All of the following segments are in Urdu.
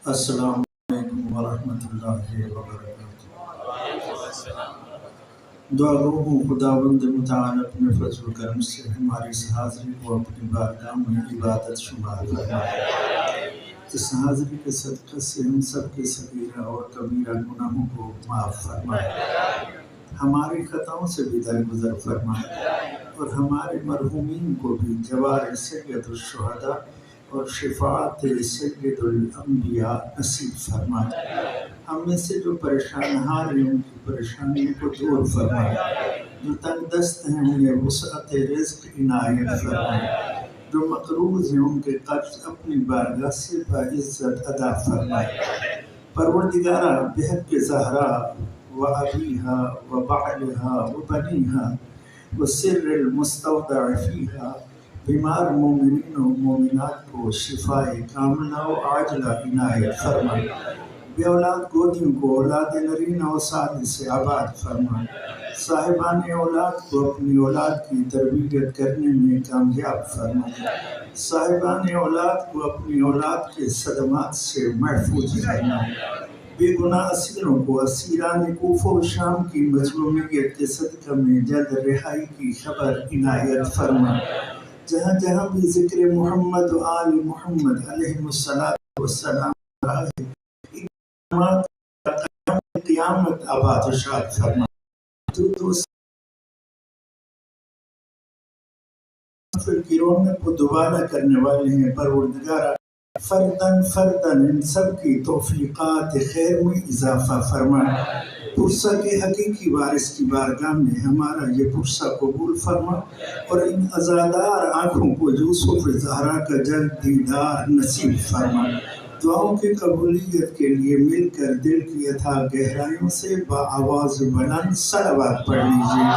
السلام علیکم ورحمۃ اللہ وبرکاتہ۔ دعا گو ہوں خداوند متعال اپنے فضل و کرم سے ہماری اس حاضری کو اپنی بارگاہ میں عبادت شمار فرمائے۔ اس حاضری کے صدقے سے ہم سب کے صغیرہ اور کبیرہ گناہوں کو معاف فرمائے، ہماری خطاؤں سے بھی درگزر فرمائے، اور ہمارے مرحومین کو بھی جوار سید الشہداء اور شفاعت سید الانبیاء نصیب فرمائے۔ ہم میں سے جو پریشان حال ہیں ان کی پریشانیوں کو دور فرمائے، جو تنگ دست ہیں انہیں وسعت رزق عنایت فرمائے، جو مقروض ہیں ان کے قرض اپنی بارگاہ سے باعزت ادا فرمائے۔ پروردگارہ بحق زہرا و ابیہا و بعلہا و بنیہا و سر المستودع فیہا بیمار مومنین و مومنات کو شفاء کاملہ و عاجلہ عنایت فرمائے۔ بے اولاد گودیوں کو اولاد نرینہ و صالح سے آباد فرمائے۔ صاحبان اولاد کو اپنی اولاد کی تربیت کرنے میں کامیاب فرمائے۔ صاحبان اولاد کو اپنی اولاد کے صدمات سے محفوظ فرمائے۔ بے گناہ اسیروں کو اسیران کوفہ و شام کی مظلومیت کے صدقہ میں جلد رہائی کی خبر عنایت فرمائے۔ جہاں جہاں بھی ذکر محمد و آل محمد علیہ السلام رہا ہے، قیامت آباد و شاد فرمائے۔ تو کی رونق کو دوبارہ کرنے والے ہیں پروردگارہ، فردن فردن ان سب کی توفیقات خیر میں اضافہ فرمائے۔ پرسہ کے حقیقی وارث کی بارگاہ میں ہمارا یہ پرسہ قبول فرما، اور ان عزادار آنکھوں کو یوسف زہرا کا جلد دیدار نصیب فرما۔ دعاؤں کی قبولیت کے لیے مل کر دل کی اتھاہ گہرائیوں سے بآواز بلند صلوات پڑھ لیجیے۔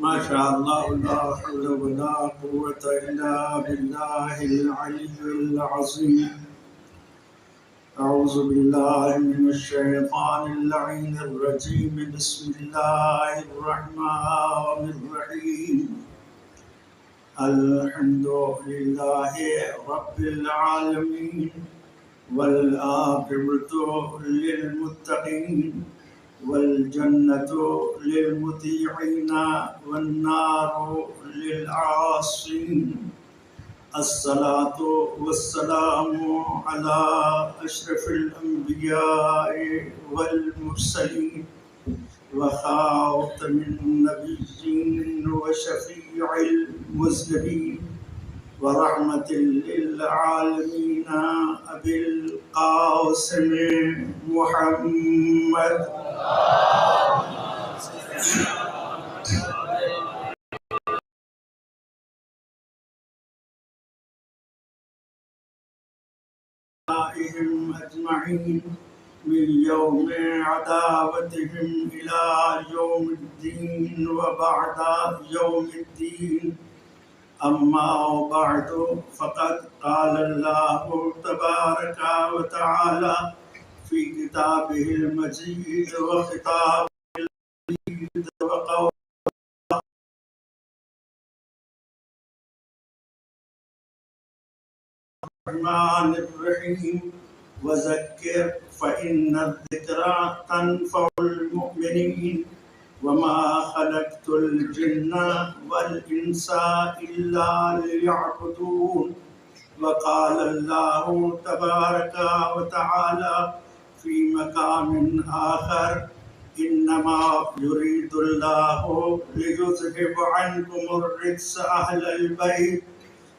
ماشاء اللہ لا حول ولا قوة الا باللہ العلی العظیم۔ اعوذ باللہ من الشیطان اللعین الرجیم، بسم اللہ الرحمن الرحیم۔ الحمد للہ رب العالمین، والعاقبۃ للمتقین، والجنة للمطیعین والنار للعاصین۔ الصلاة والسلام على أشرف الأنبياء والمرسلين وخاتم النبيين وشفيع المذنبين ورحمة للعالمين أبي القاسم محمد۔ أجمعين من يوم عداوتهم إلى يوم الدين وبعد يوم الدين، أما بعد، فقد قال الله تبارك وتعالى في كتابه المجيد وخطابه الجديد وقوله الرحمن الرحيم، وذكر فإن الذكرى تنفع المؤمنين، وما خلقت الجن والإنس إلا ليعبدون۔ وقال الله تبارك وتعالى في مقام آخر، إنما يريد الله ليذهب عنكم الرجس أهل البيت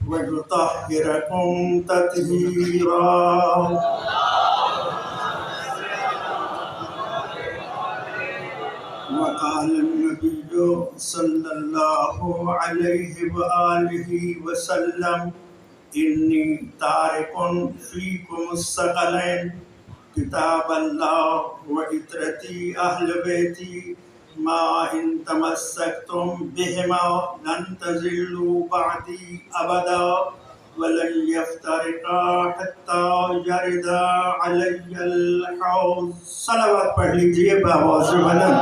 وَيُطَهِّرَكُمْ تَطْهِيرًا۔ وقال النبي صلى الله عليه وآله وسلم، إني تارك فيكم الثقلين، كتاب الله وعترتي أهل بيتي، ما إن تمسكتم بهما لن تزلوا بعدي أبدا، ولن يفترقا حتى يرد علي الحوض۔ صلوات پڑھ لیجئے بآواز بلند۔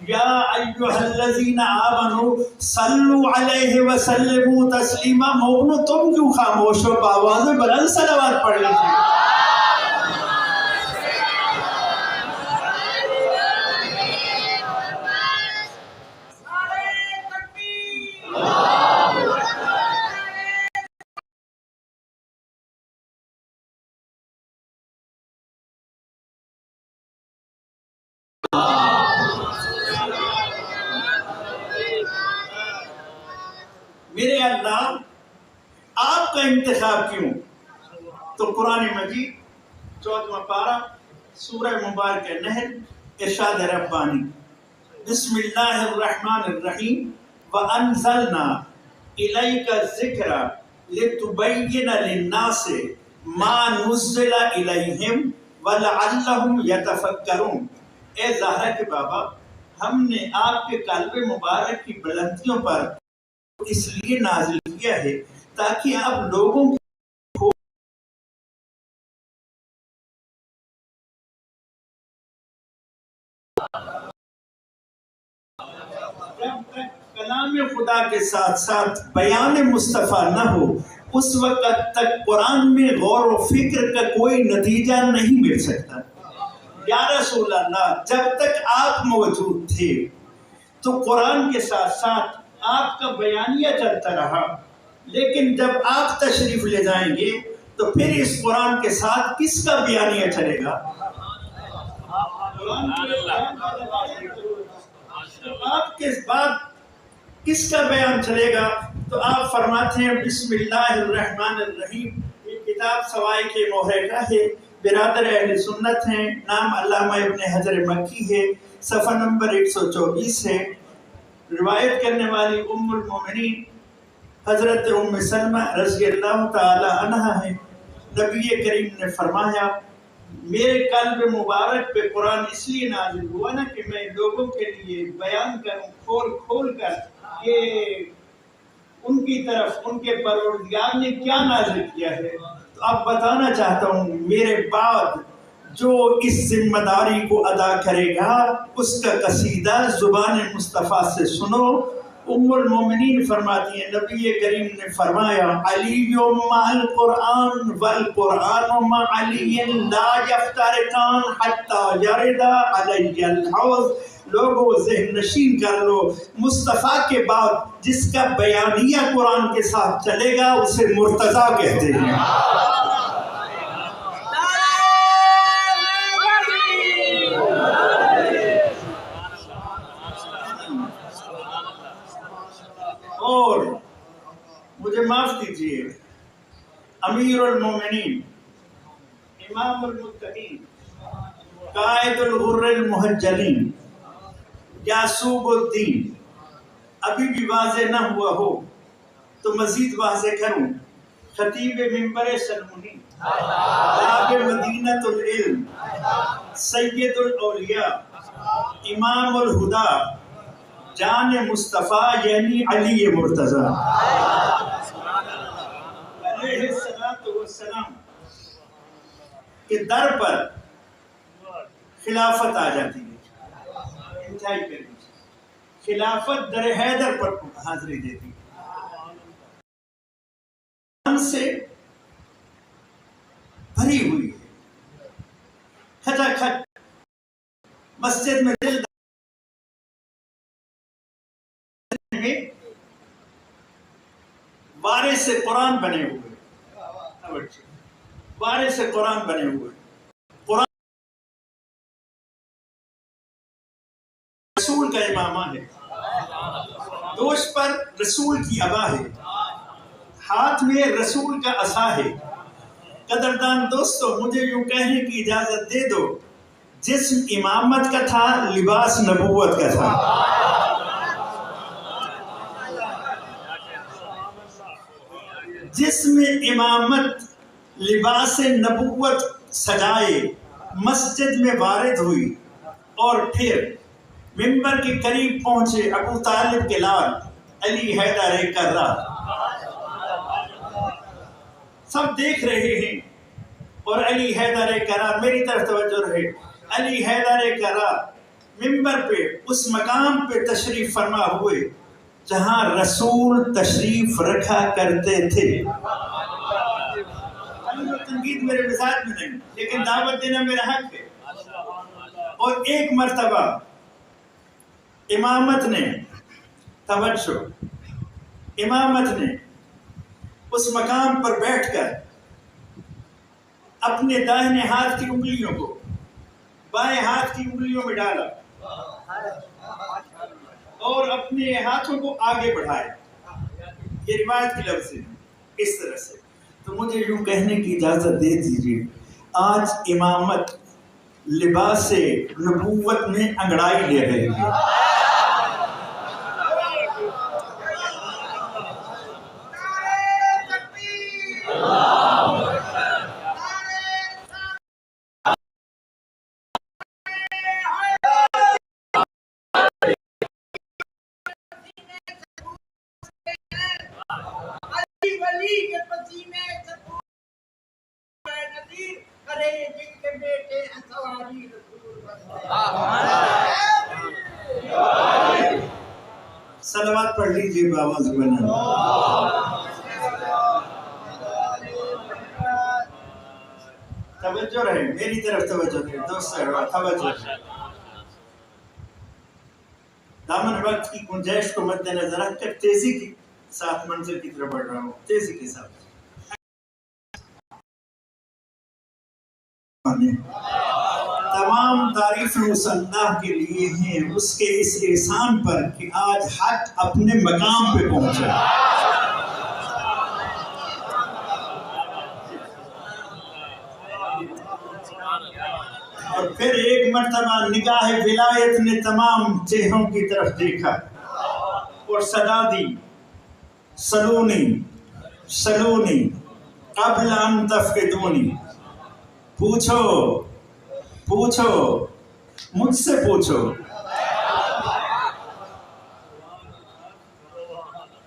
یا ایھا الذین آمنوا صلوا علیہ وسلموا تسلیما، مومنو تم کیوں خاموش ہو؟ آواز بلند صلوات پڑھ لیجیے۔ میرے اللہ آپ کا انتخاب کیوں؟ تو قرآن مجید 14واں پارہ سورہ مبارکہ نحل، ارشاد ربانی، بسم اللہ الرحمن الرحیم وَأَنزَلْنَا إِلَيْكَ الذِّكْرَ لِتُبَيِّنَ لِلنَّاسِ مَا نُزِّلَ إِلَيْهِمْ وَلَعَلَّهُمْ يَتَفَكَّرُونَ۔ اے زہرا کے بابا، ہم نے آپ کے قلب مبارک کی بلندیوں پر اس لیے نازل کیا ہے تاکہ آپ لوگوں کو جب تک کلام خدا کے ساتھ ساتھ بیان مصطفیٰ نہ ہو اس وقت تک قرآن میں غور و فکر کا کوئی نتیجہ نہیں مل سکتا۔ یا رسول اللہ، جب تک آپ موجود تھے تو قرآن کے ساتھ ساتھ آپ کا بیانیہ چلتا رہا، لیکن جب آپ تشریف لے جائیں گے تو پھر اس قرآن کے ساتھ کس کا بیانیہ چلے گا؟ آپ کے بعد کس کا بیان چلے گا؟ تو آپ فرماتے ہیں بسم اللہ الرحمن الرحیم۔ یہ کتاب سوائے کے مہرے کا ہے، برادر اہل سنت ہیں، نام علامہ ابن حجر مکی ہے، صفحہ نمبر 124 ہے۔ روایت کرنے والی ام المومنین حضرت ام سلمہ رضی اللہ تعالی عنہ ہے۔ نبی کریم نے فرمایا میرے قلب مبارک پہ قرآن اس لیے نازل ہوا نا کہ میں لوگوں کے لیے بیان کروں کھول کھول کر کہ ان کی طرف ان کے پروردگار نے کیا نازل کیا ہے۔ تو اب بتانا چاہتا ہوں میرے بعد جو اس ذمہ داری کو ادا کرے گا اس کا قصیدہ زبان مصطفیٰ سے سنو۔ ام المومنین فرماتی ہیں نبی کریم نے فرمایا علی مع القرآن والقرآن مع علی لا یفترقان حتی یرد علی الحوض۔ لوگوں ذہن نشین کر لو، مصطفیٰ کے بعد جس کا بیانیہ قرآن کے ساتھ چلے گا اسے مرتضیٰ کہتے ہیں۔ اور مجھے معاف کیجیے، امیر المومنین، امام المتقین، قائد الغر المحجلین، یعصوب الدین، ابھی بھی واضح نہ ہوا ہو تو مزید واضح کروں۔ خطیب منبر سلمونی، باب مدینۃ العلم، سید الاولیاء، امام الہدا، جان مصطفیٰ یعنی علی مرتضیٰ علیہ السلام کے در پر خلافت آ جاتی ہے۔ انتہائی کریں، خلافت در حیدر پر حاضری دیتی سے بھری ہوئی ہے، کھچا کھچ مسجد میں دل وارث قرآن بنے ہوئے، وارث قرآن بنے ہوئے۔ قرآن رسول کا امامہ ہے، دوش پر رسول کی ابا ہے، ہاتھ میں رسول کا عصا ہے۔ قدردان دوستو، مجھے یوں کہنے کی اجازت دے دو، جسم امامت کا تھا، لباس نبوت کا تھا۔ جس میں امامت لباس نبوت سجائے مسجد میں وارد ہوئی اور پھر منبر کے قریب پہنچے ابو طالب کے لال علی حیدر کرار، سب دیکھ رہے ہیں اور علی حیدر کرار، میری طرف توجہ رہے، علی حیدر کرار منبر پہ اس مقام پہ تشریف فرما ہوئے جہاں رسول تشریف رکھا کرتے تھے. تنقید میرے مزاج میں نہیں لیکن دعوت دینا میرا حق ہے. اور ایک مرتبہ امامت نے توجہ امامت نے اس مقام پر بیٹھ کر اپنے دائیں ہاتھ کی انگلیوں کو بائیں ہاتھ کی انگلیوں میں ڈالا اور اپنے ہاتھوں کو آگے بڑھایا. یہ روایت کی لفظ ہے اس طرح سے. تو مجھے یوں کہنے کی اجازت دے دیجیے آج امامت لباس نبوت میں انگڑائی لے رہی ہے. صلوات پڑھ لیجیے بابا زبان. توجہ رہے میری طرف توجہ رہے دوست توجہ رہے. دامن وقت کی گنجائش کو مد نظر رکھ کر تیزی کے ساتھ منزل کی طرف بڑھ رہا ہوں. تیزی کے ساتھ تمام تعریفیں اس اللہ کے لیے ہیں اس کے اس احسان پر کہ آج حق اپنے مقام پہ پہنچا. اور پھر ایک مرتبہ نگاہ ولایت نے تمام چہروں کی طرف دیکھا اور صدا دی سلونی سلونی قبل ان تفقدونی. پوچھو پوچھو مجھ سے پوچھو.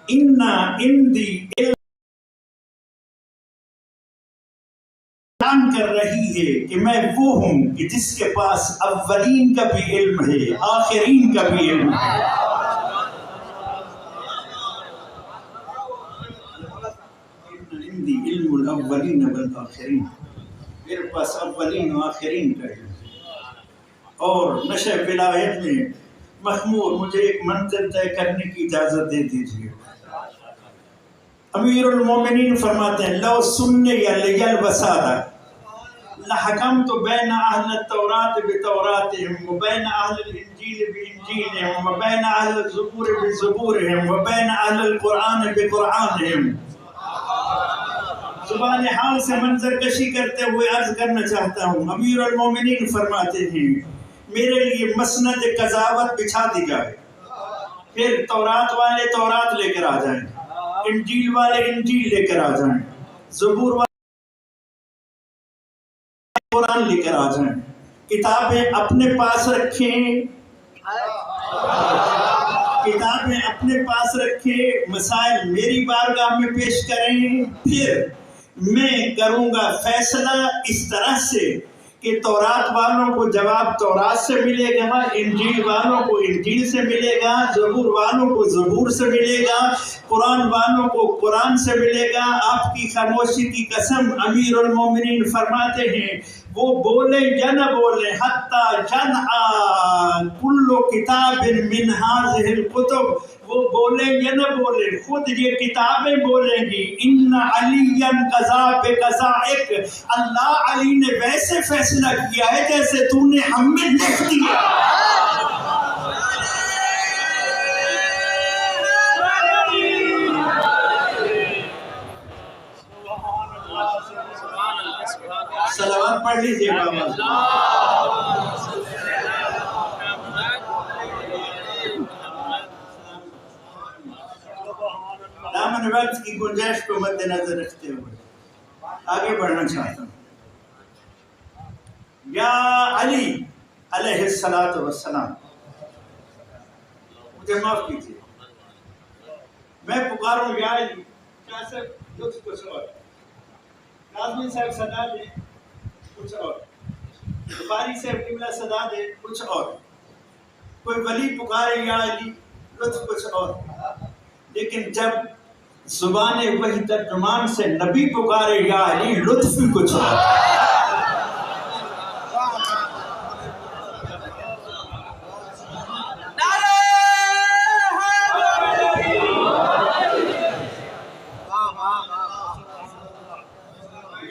اعلان کر رہی ہے کہ میں وہ ہوں کہ جس کے پاس اولین کا بھی علم ہے آخرین کا بھی علم ہے. علم الاولین والآخرین میرے پاس اولین و آخرین کا علم. اور نشہ ولایت میں مخمور مجھے ایک منزل طے کرنے کی اجازت دے دیجیے. امیر المومنین فرماتے ہیں لو سنی الوسادہ لحکمت بین اہل التوراۃ بتوراتہم وبین اہل الانجیل بانجیلہم وبین اہل الزبور بزبورہم وبین اہل القرآن بقرآنہم. زبان حال سے منظر کشی کرتے ہوئے عرض کرنا چاہتا ہوں امیر المومنین فرماتے ہیں میرے لیے مسند قضاوت بچھا دی جائے پھر تورات والے تورات لے کر آ جائیں انجیل والے انجیل لے کر آ جائیں زبور والے قرآن لے کر آ جائیں. کتابیں اپنے پاس رکھیں کتابیں اپنے پاس رکھیں مسائل میری بارگاہ میں پیش کریں پھر میں کروں گا فیصلہ اس طرح سے کہ تورات والوں کو جواب تورات سے ملے گا انجیل والوں کو انجیل سے ملے گا زبور والوں کو زبور سے ملے گا قرآن والوں کو قرآن سے ملے گا. آپ کی خاموشی کی قسم امیر المومنین فرماتے ہیں وہ بولے یا نہ بولے حتی جنعا کل کتاب من هذه الکتب وہ بولیں یا نہ بولیں خود یہ کتابیں بولیں گی ان علی قضا بقضائک اللہ علی نے ویسے فیصلہ کیا ہے جیسے تو نے ہم میں لکھ دیا. صلوات پڑھ لیجیے بابا. دامن وقت کی گنجائش کو مد نظر رکھتے ہوئے آگے بڑھنا چاہتا ہوں. یا علی علیہ السلام مجھے معاف کیجیے میں پکاروں یا علی کیا سر کچھ اور ناظمین صاحب صدا دے کچھ اور بخاری صاحب قبلہ صدا دے کچھ اور کوئی ولی پکارے یا علی لطف کچھ اور، لیکن جب زبان وحی ترجمان سے نبی پکارے یا علی لطف بھی کچھ اور۔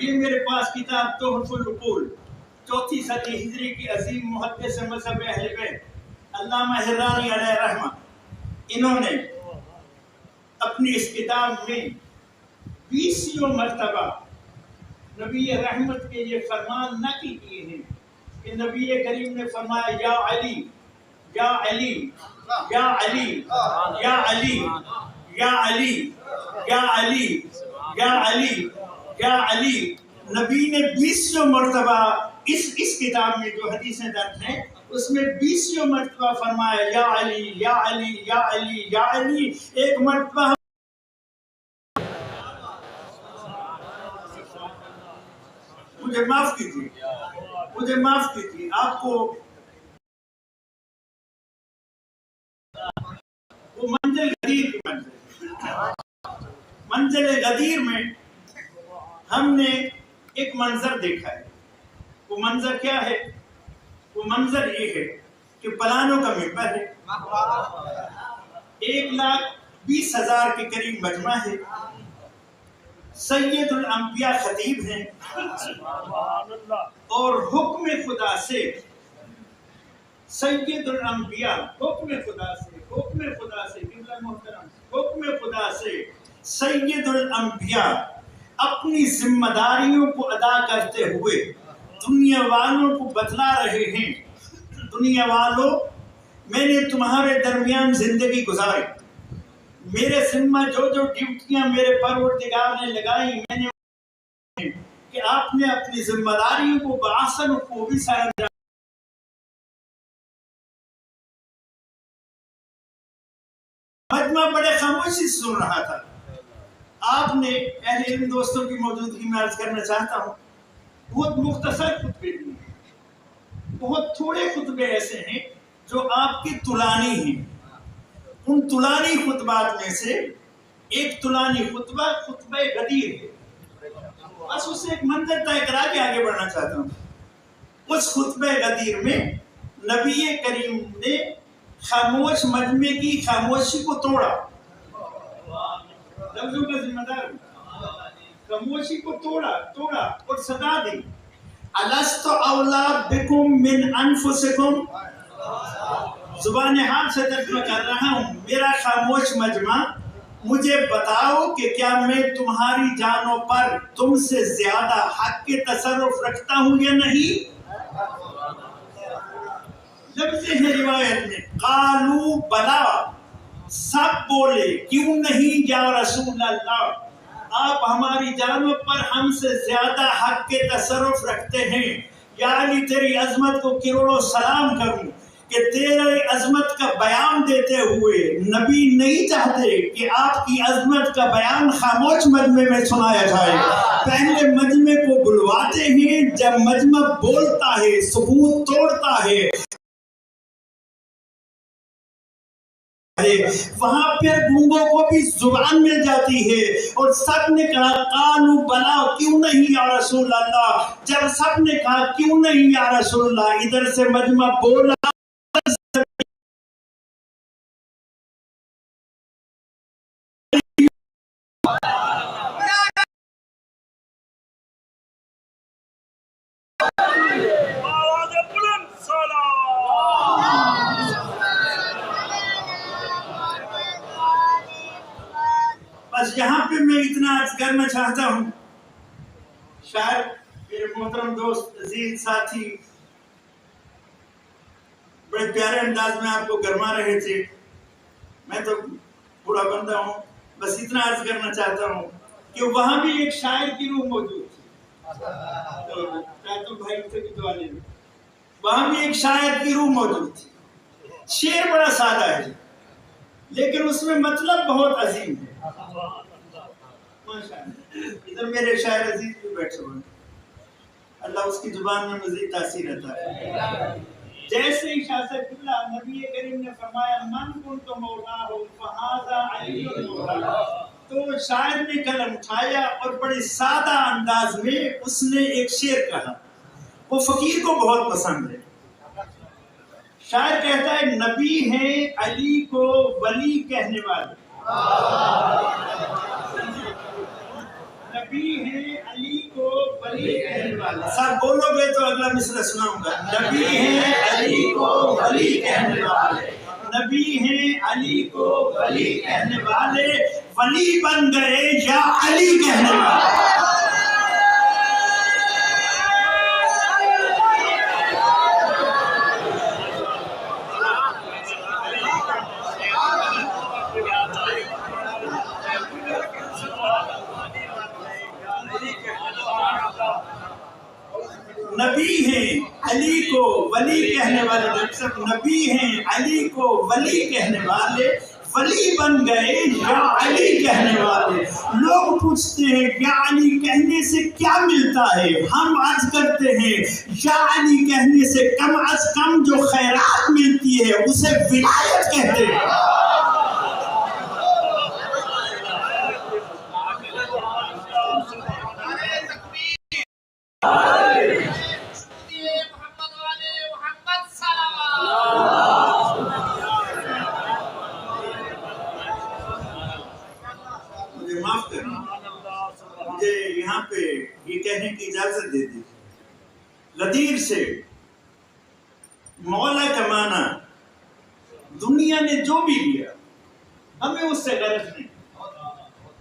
یہ میرے پاس کتاب تحف العقول 4 صدی ہجری کی عظیم محدث مذہب اہل بیت علامہ حرانی علیہ رحمہ، انہوں نے اپنی اس کتاب میں 20 مرتبہ نبی رحمت کے یہ فرمان نقل کیے ہیں کہ نبی کریم نے فرمایا یا علی یا علی یا علی یا علی یا علی یا علی یا علی یا علی۔ نبی نے 20 مرتبہ اس کتاب میں جو حدیثیں درج ہیں اس میں 20 مرتبہ فرمایا یا علی یا علی یا علی یا علی۔ ایک مرتبہ مجھے معاف کیجیے آپ کو وہ منزل غدیر میں ہم نے ایک منظر دیکھا ہے۔ وہ منظر کیا ہے؟ وہ منظر یہ ہے کہ پلانوں کا ممبر ہے، 1,20,000 کے قریب مجمع ہے، سید الانبیاء خطیب ہیں، اور حکم خدا سے سید الانبیاء حکم خدا سے سید الانبیاء اپنی ذمہ داریوں کو ادا کرتے ہوئے دنیا والوں کو بتلا رہے ہیں، دنیا والوں میں نے تمہارے درمیان زندگی گزاری، میرے ذمہ جو ڈیوٹیاں میرے پروردگار نے لگائی میں نے کہ آپ نے اپنی ذمہ داریوں کو بآحسن خوبی سے انجام۔ مجمع بڑے خاموشی سے سن رہا تھا۔ آپ نے اہل علم دوستوں کی موجودگی میں عرض کرنا چاہتا ہوں، بہت مختصر خطبے ہیں، بہت تھوڑے خطبے ایسے ہیں جو آپ کی طولانی ہیں۔ ان طولانی خطبات میں سے ایک طولانی خطبہ غدیر ہے، بس اسے ایک منظر طے کرا کے آگے بڑھنا چاہتا ہوں۔ اس خطبہ غدیر میں نبی کریم نے خاموش مجمع کی خاموشی کو توڑا، لفظوں کا ذمہ دار خاموشی کو توڑا اور صدا دی، الست اولا بکم من انفسکم، زبان حال سے ترجمہ کر رہا ہوں، میرا خاموش مجمع مجھے بتاؤ کہ کیا میں تمہاری جانوں پر تم سے زیادہ حق کے تصرف رکھتا ہوں یا نہیں؟ لفظ ہے روایت میں قالوا بلا، سب بولے کیوں نہیں یا رسول اللہ، آپ ہماری جانوں پر ہم سے زیادہ حق کے تصرف رکھتے ہیں، یا علی تیری عظمت کو کروڑوں سلام کروں کہ تیرے عظمت کا بیان دیتے ہوئے نبی نہیں چاہتے کہ آپ کی عظمت کا بیان خاموش مجمع میں سنایا جائے، پہلے مجمع کو بلواتے ہیں، جب مجمع بولتا ہے سکوت توڑتا ہے وہاں پھر گونگوں کو بھی زبان مل جاتی ہے، اور سب نے کہا قالوا بلا کیوں نہیں یا رسول اللہ، جب سب نے کہا کیوں نہیں یا رسول اللہ، ادھر سے مجمع بولا بس یہاں پہ میں اتنا عرض کرنا چاہتا ہوں، شاید میرے محترم دوست عزیز ساتھی بڑے پیارے انداز میں آپ کو گرما رہے تھے، میں تو بوڑھا بندہ ہوں، بس اتنا عرض کرنا چاہتا ہوں کہ وہاں بھی ایک شاعر کی روح موجود تھی، بھائی سے بھی دعا لے، وہاں بھی ایک شاعر کی روح موجود تھی، شعر بڑا سادہ ہے لیکن اس میں مطلب بہت عظیم ہے۔ ادھر میرے شاعر عزیز بھی بیٹھے ہوئے، اللہ اس کی زبان میں مزید تاثیر عطا ہے۔ جیسے ہی شاہ صاحب قبلہ نبی کریم نے نے فرمایا من کنت مولاہ فہذا علی مولاہ. تو شاعر نے قلم اٹھایا اور بڑے سادہ انداز میں اس نے ایک شعر کہا، وہ فقیر کو بہت پسند ہے. شاعر کہتا ہے نبی ہیں علی کو ولی کہنے والے، نبی ہیں علی کو ولی کہنے والے. سب بولو گے تو اگلا مصرع سناؤں گا. نبی ہیں علی کو ولی کہنے والے، نبی ہیں علی کو ولی کہنے والے، ولی بن گئے یا علی کہنے والے. نبی ہیں علی کو ولی کہنے والے، نبی ہیں علی کو ولی کہنے والے، ولی بن گئے یا علی کہنے والے. لوگ پوچھتے ہیں یا علی کہنے سے کیا ملتا ہے؟ ہم عرض کرتے ہیں یا علی کہنے سے کم از کم جو خیرات ملتی ہے اسے ولایت کہتے ہیں. مجھے یہاں پہ یہ کہنے کی اجازت دے دی، غدیر سے مولا کا معنی دنیا نے جو بھی لیا ہمیں اس سے غرض نہیں،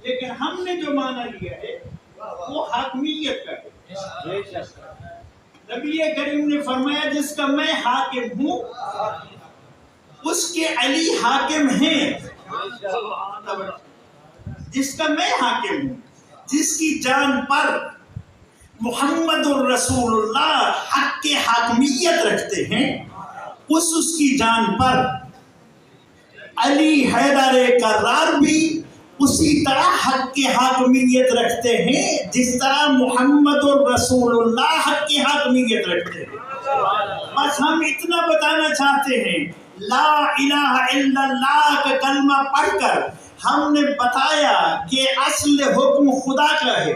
لیکن ہم نے جو معنی لیا ہے وہ حاکمیت کا ہے. نبی کریم نے فرمایا جس کا میں حاکم ہوں اس کے علی حاکم ہیں. جس کا میں حاکم ہوں، جس کی جان پر محمد الرسول اللہ حق کے حاکمیت رکھتے ہیں، اس کی جان پر علی حیدر کرار بھی اسی طرح حق کی حاکمیت رکھتے ہیں جس طرح محمد الرسول اللہ حق کی حاکمیت رکھتے ہیں. بس ہم اتنا بتانا چاہتے ہیں، لا الہ الا اللہ کا کلمہ پڑھ کر ہم نے بتایا کہ اصل حکم خدا کا ہے،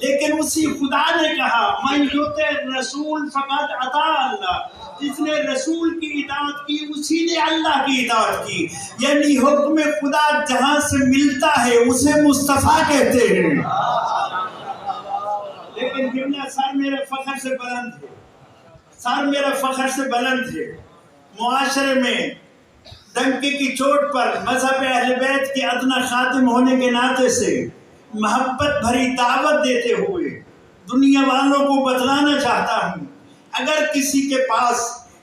لیکن اسی خدا نے کہا من یطع الرسول فقد اطاع اللہ. جس نے رسول کی اطاعت کی اسی نے اللہ کی اطاعت کی. یعنی حکم خدا جہاں سے ملتا ہے اسے مصطفیٰ کہتے ہیں. لیکن جملہ سر میرے فخر سے بلند ہے، سر میرا فخر سے بلند ہے. معاشرے میں ڈنکے کی چوٹ پر مذہب اہل بیت کے ادنا خاتم ہونے کے ناطے سے محبت بھری دعوت دیتے ہوئے دنیا والوں کو بتلانا چاہتا ہوں، اگر کسی کے پاس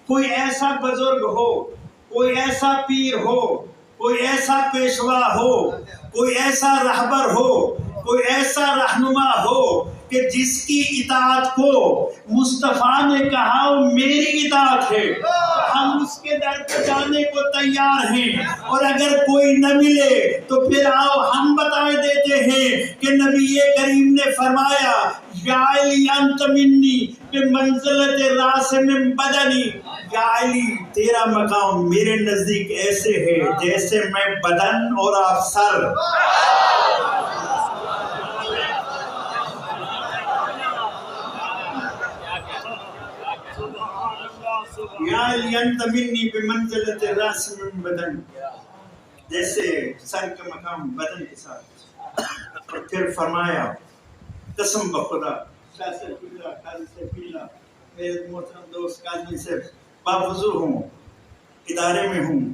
کوئی ایسا بزرگ ہو، کوئی ایسا پیر ہو، کوئی ایسا پیشوا ہو، کوئی ایسا رہبر ہو، کوئی ایسا رہنما ہو کہ جس کی اطاعت کو مصطفیٰ نے کہا وہ میری اطاعت ہے، ہم اس کے در پہ جانے کو تیار ہیں. اور اگر کوئی نہ ملے تو پھر آؤ ہم بتائے دیتے ہیں کہ نبی کریم نے فرمایا یا علی انت منی بمنزلت راس من بدنی. یا علی تیرا مقام میرے نزدیک ایسے ہے جیسے میں بدن اور آپ سر. یا علی انت منی بمنزلت راس من بدن، جیسے سر کا مقام بدن کے ساتھ. اور پھر فرمایا قسم بخدا شاہ سے پیلا قاضی سے پیلا میرے محترم دوست قاضی سے باوضو ہوں، ادارے میں ہوں،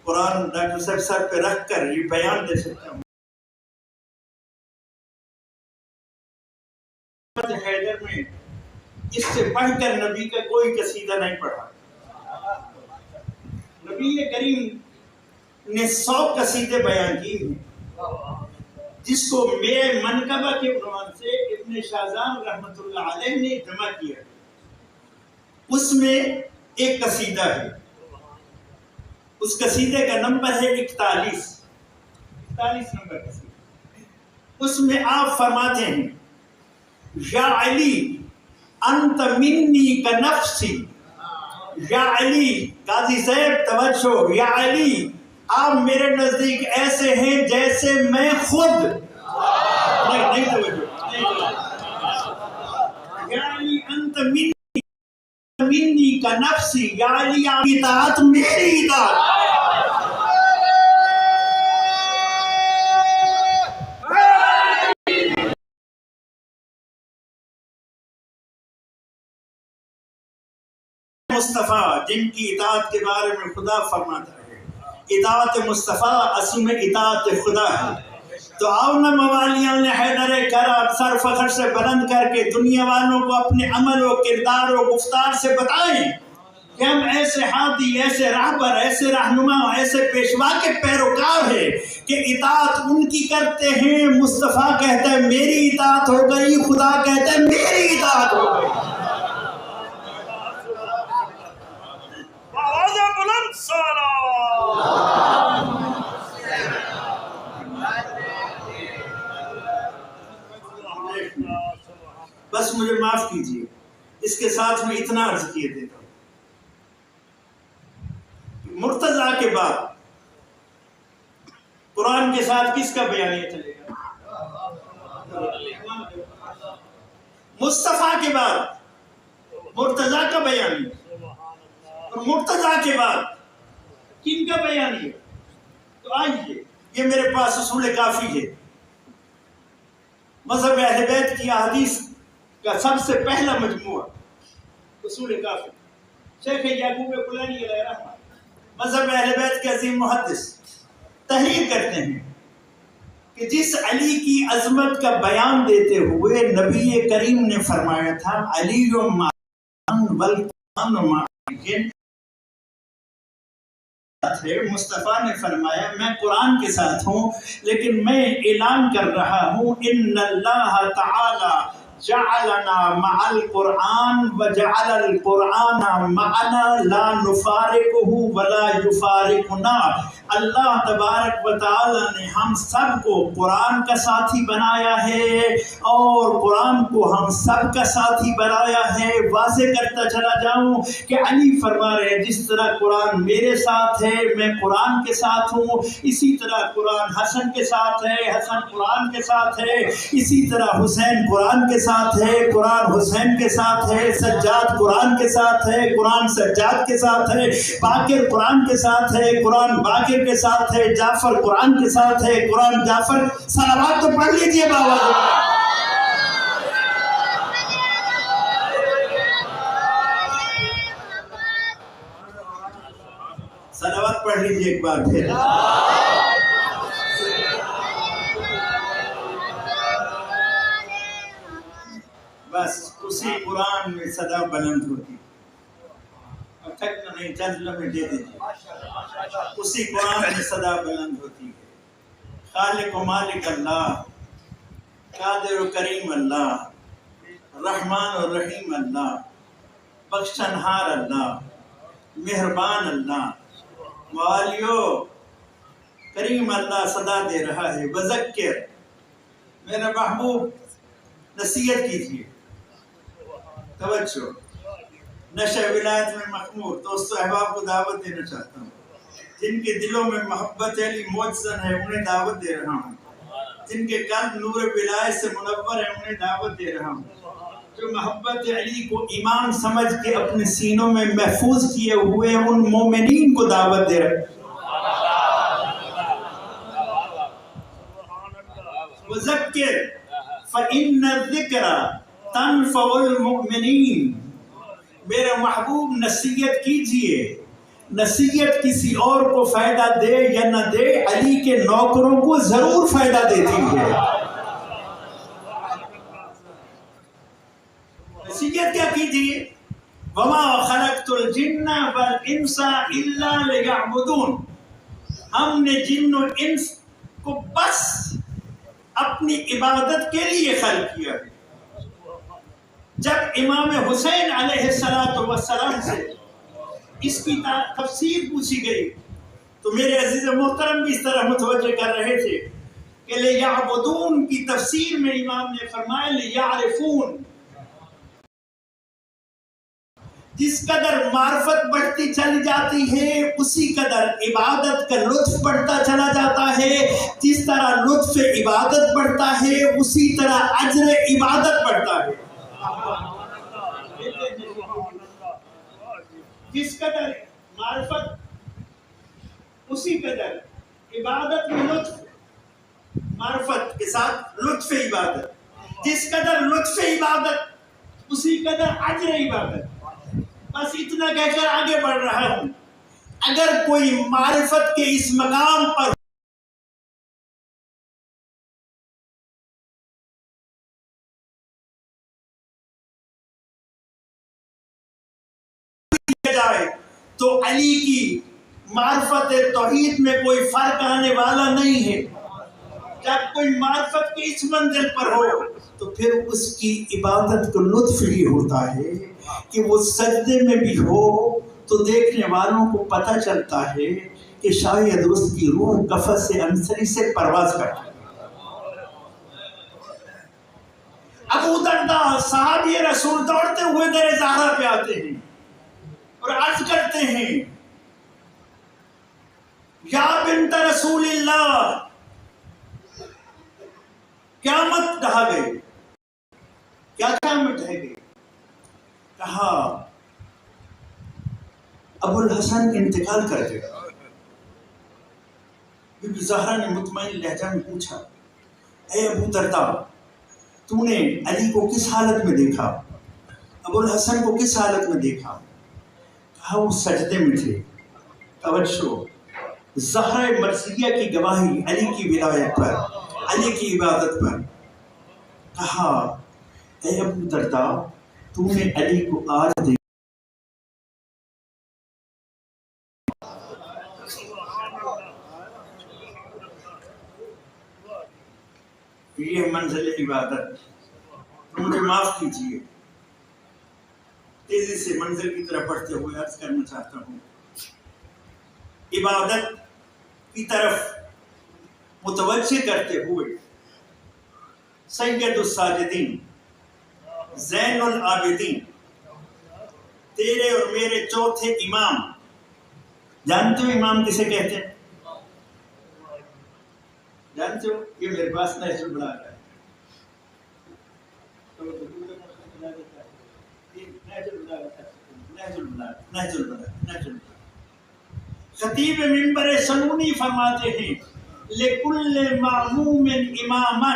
قرآن ڈاکٹر صاحب سر پہ رکھ کر یہ بیان دے سکتا ہوں. حیدر میں اس سے پڑھ کر نبی کا کوئی قصیدہ نہیں پڑھا. نبی کریم نے 100 قصیدے بیان کیے ہیں، جس کو میرے منقبہ کے عنوان سے ابن شاہزان رحمۃ اللہ علیہ نے جمع کیا. اس میں ایک قصیدہ ہے، اس قصیدے کا نمبر ہے 41 نمبر قصیدہ. اس میں آپ فرماتے ہیں یا علی انت منی کا نفسی، یا علی، قاضی صاحب توجہ، یا علی آپ میرے نزدیک ایسے ہیں جیسے میں خود. نہیں توجہ، یا علی انت منی کا نفسی، یا علی آپ کی اطاعت میری اطاعت. مصطفیٰ جن کی اطاعت کے بارے میں خدا فرماتا ہے اطاعت مصطفیٰ اصل میں اطاعت خدا ہے. تو آؤ نہ موالیاں نے حیدر کرم سر فخر سے بلند کر کے دنیا والوں کو اپنے عمل و کردار و گفتار سے بتائیں کہ ہم ایسے ہادی، ایسے راہبر، ایسے رہنما، ایسے پیشوا کے پیروکار ہیں کہ اطاعت ان کی کرتے ہیں. مصطفیٰ کہتا ہے میری اطاعت ہو گئی، خدا کہتا ہے میری اطاعت ہو گئی. بس مجھے معاف کیجیے، اس کے ساتھ میں اتنا عرض کیے دیتا ہوں. مرتضیٰ کے بعد قرآن کے ساتھ کس کا بیانیہ چلے گا؟ مصطفیٰ کے بعد مرتضیٰ کا بیانیہ، اور مرتضیٰ کے بعد کن کا بیانیہ؟ تو آئیے، یہ میرے پاس اصول کافی ہے. مذہب اہل بیت کی احادیث کا سب سے پہلا مجموعہ اصول کافی، شیخ یعقوب کلینی علیہ رحمہ مذہب اہل بیت کے عظیم محدث تحریر کرتے ہیں کہ جس علی کی عظمت کا بیان دیتے ہوئے نبی کریم نے فرمایا تھا علی مصطفیٰ نے فرمایا میں قرآن کے ساتھ ہوں، لیکن میں اعلان کر رہا ہوں ان اللہ تعالی جعلنا مع القرآن وجعل القرآن معنا لا نفارقه ولا يفارقنا. اللہ تبارک و تعالی نے ہم سب کو قرآن کا ساتھی بنایا ہے اور قرآن کو ہم سب کا ساتھی بنایا ہے. واضح کرتا چلا جاؤں کہ علی فرما رہے ہیں جس طرح قرآن میرے ساتھ ہے میں قرآن کے ساتھ ہوں، اسی طرح قرآن حسن کے ساتھ ہے، حسن قرآن کے ساتھ ہے، اسی طرح حسین قرآن کے ساتھ ہے، قرآن حسین کے ساتھ ہے، سجاد قرآن کے ساتھ ہے، قرآن سجاد کے ساتھ ہے، باقر قرآن کے ساتھ ہے، قرآن باقر کے ساتھ ہے، جعفر قرآن کے ساتھ ہے، قرآن جعفر. صلوات تو پڑھ لیجئے بابا. صلوات پڑھ لیجئے ایک بار پھر. بس اسی قرآن میں صدا بلند ہوتی. نہیں چند لمحے دے دیجیے. اسی قرآن میں صدا بلند ہوتی ہے. خالق و مالک اللہ، قادر و کریم اللہ، رحمان و رحیم اللہ، بخشنہار اللہ، مہربان اللہ، والیو کریم اللہ صدا دے رہا ہے. وذکر، میرا محبوب نصیحت کیجیے. توجہ، نشہ ولایت میں مخمور دوست احباب کو دعوت دینا چاہتا ہوں. جن کے دلوں میں محبت علی موجزن ہے انہیں دعوت دے رہا ہوں. جن کے قلب نور ولایت سے منور ہے انہیں دعوت دے رہا ہوں. جو محبت علی کو ایمان سمجھ کے اپنے سینوں میں محفوظ کیے ہوئے ان مومنین کو دعوت دے رہے ہیں. وذکر فإن الذکر تنفع المؤمنین. میرا محبوب نصیحت کیجئے. نصیحت کسی اور کو فائدہ دے یا نہ دے، علی کے نوکروں کو ضرور فائدہ دیتی ہے. نصیحت کیا کیجئے؟ وما خلقت الجن والانس الا لیعبدون. ہم نے جن و انس کو بس اپنی عبادت کے لیے خلق کیا ہے. جب امام حسین علیہ السلام سے اس کی تفسیر پوچھی گئی تو میرے عزیز محترم بھی اس طرح متوجہ کر رہے تھے کہ لیعبدون کی تفسیر میں امام نے فرمایا لیعرفون. جس قدر معرفت بڑھتی چلی جاتی ہے اسی قدر عبادت کا لطف بڑھتا چلا جاتا ہے. جس طرح لطف عبادت بڑھتا ہے اسی طرح اجر عبادت بڑھتا ہے. جس قدر معرفت اسی قدر عبادت میں لطف، معرفت کے ساتھ لطف عبادت. جس قدر لطف عبادت اسی قدر اجر عبادت. بس اتنا کہہ کر آگے بڑھ رہا ہوں. اگر کوئی معرفت کے اس مقام پر جائے تو علی کی معرفت توحید میں کوئی فرق آنے والا نہیں ہے. جب کوئی معرفت کی اس منزل پر ہو تو پھر اس کی عبادت کو لطف ہی ہوتا ہے کہ وہ سجدے میں بھی ہو تو دیکھنے والوں کو پتہ چلتا ہے کہ شاید اس کی روح قفس عنصری سے پرواز کرتی ہے. ابو درداء صحابی رسول دوڑتے ہوئے در زہرا پہ آتے ہیں اور عرض کرتے ہیں یا بنت رسول اللہ، قیامت ڈھا گئی. کیا قیامت ڈھے گئی؟ کہا ابو الحسن انتقال کر گیا. بی بی زہرا نے مطمئن لہجہ میں پوچھا اے ابو درداء، تو نے علی کو کس حالت میں دیکھا؟ ابو الحسن کو کس حالت میں دیکھا؟ کہا وہ سجدے میں تھے. توجہ، زہرا مرثیہ کی گواہی علی کی ولایت پر، علی کی عبادت پر. کہا اے ابو درداء، تو نے علی کو آج دیکھا؟ یہ منزل عبادت. مجھے معاف کیجیے، تیزی سے منزل کی طرف بڑھتے ہوئے عرض کرنا چاہتا ہوں. عبادت کی طرف متوجہ کرتے ہوئے سید الساجدین، زین العابدین، تیرے اور میرے چوتھے امام. جانتے ہو امام کسے کہتے ہیں؟ جانتے ہو؟ یہ میرے پاس نہج البلاغہ ہے. خطیب منبر سنونی فرماتے ہیں لِكُلِّ مَعْمُومٍ إِمَامًا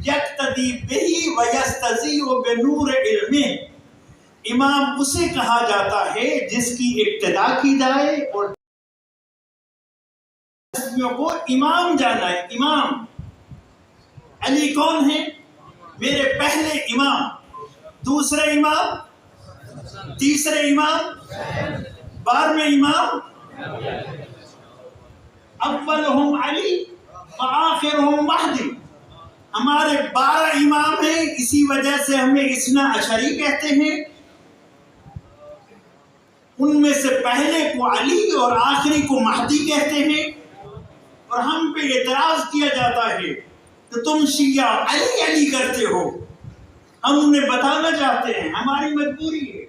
يَقْتَدِي بِهِ وَيَسْتَزِيءُ بِنُورِ عِلْمِهِ. امام اسے کہا جاتا ہے جس کی اقتداء کی جائے اور کو امام جانا ہے. امام علی کون ہے؟ میرے پہلے امام، دوسرے امام، تیسرے امام، 12ویں امام. اولہم علی وآخرہم مہدی. ہمارے 12 امام ہیں، اسی وجہ سے ہمیں اثنا عشری کہتے ہیں. ان میں سے پہلے کو علی اور آخری کو مہدی کہتے ہیں. اور ہم پہ اعتراض کیا جاتا ہے کہ تم شیعہ علی علی کرتے ہو. ہم انہیں بتانا چاہتے ہیں ہماری مجبوری ہے.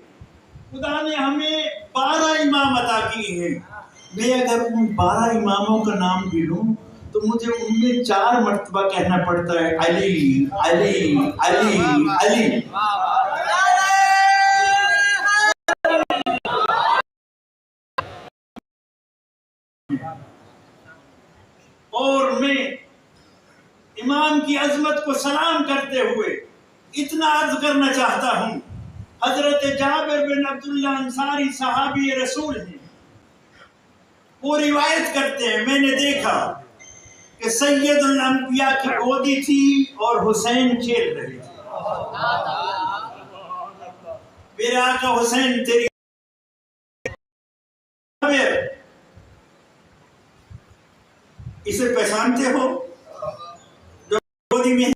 خدا نے ہمیں 12 امام عطا کیے ہیں. میں اگر ان 12 اماموں کا نام بھی لوں تو مجھے ان میں 4 مرتبہ کہنا پڑتا ہے علی علی علی علی. اور میں امام کی عظمت کو سلام کرتے ہوئے اتنا عرض کرنا چاہتا ہوں. حضرت جابر بن عبداللہ انصاری صحابی رسول ہیں. وہ روایت کرتے ہیں میں نے دیکھا کہ سید الانبیاء کی گودی تھی اور حسین کھیل رہے تھے. میرے آقا حسین تیری اسے پہچانتے ہو جو گودی میں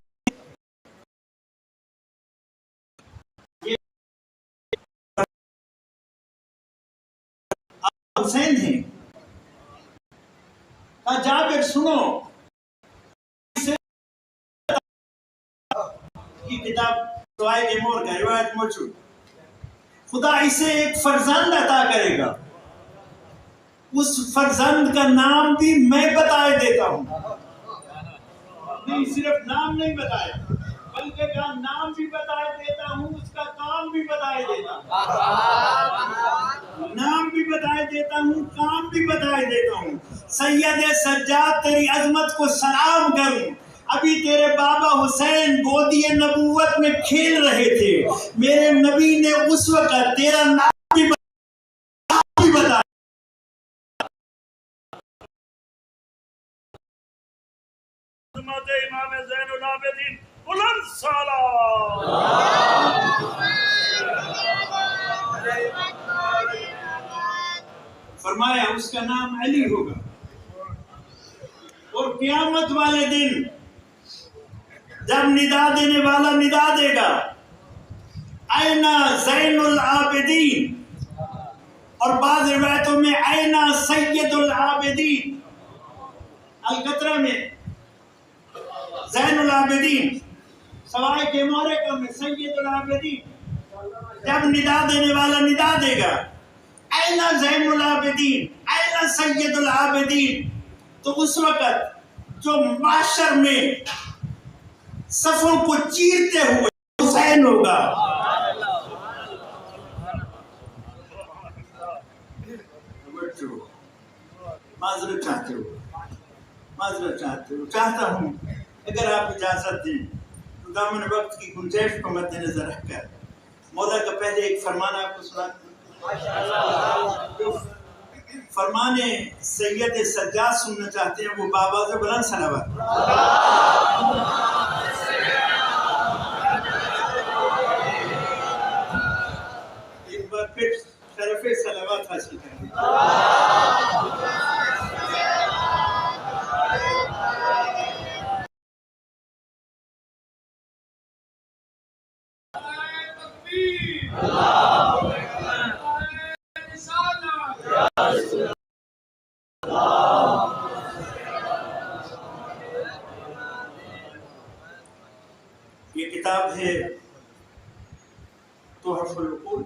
حسین ہیں. جابر سنو کی کتاب سوائے کے مور کا روایت موجود. خدا اسے ایک فرزند عطا کرے گا، اس فرزند کا نام بھی میں بتائے دیتا ہوں. نہیں، صرف نام نہیں بتایا بلکہ کہا نام بھی بتائے دیتا ہوں، اس کا کام بھی بتائے دیتا ہوں. نام بھی بتائے دیتا ہوں، کام بھی بتائے دیتا ہوں. سید سجاد تیری عظمت کو سلام کروں. ابھی تیرے بابا حسین گودی نبوت میں کھیل رہے تھے، میرے نبی نے اس وقت تیرا نام بھی بتایا. امام زین العابدین بلند سالار. فرمایا اس کا نام علی ہوگا، اور قیامت والے دن جب ندا دینے والا ندا دے گا اینا زین العابدین، اور بعض روایتوں میں اینا سید العابدین، القطرہ میں زین العابدین، سوائے کے مورکہ میں سید العابدین. جب ندا دینے والا ندا دے گا اینا زین العابدین اینا سید العابدین، تو اس وقت جو معاشر میں صفوں کو چیرتے ہوئے حسین ہوگا. معذرت چاہتے ہو، معذرت چاہتے ہو، چاہتا ہوں اگر آپ اجازت دیں تو دامن وقت کی گنجائش کو مد نظر رکھ کر مولا کا پہلے ایک فرمان آپ کو سنا دوں. فرمان سید سجاد سننا چاہتے ہیں وہ بابا سے بلند صلوات. ایک بار پھر شرف صلوات حاصل کریں. یہ کتاب ہے تحف العقول،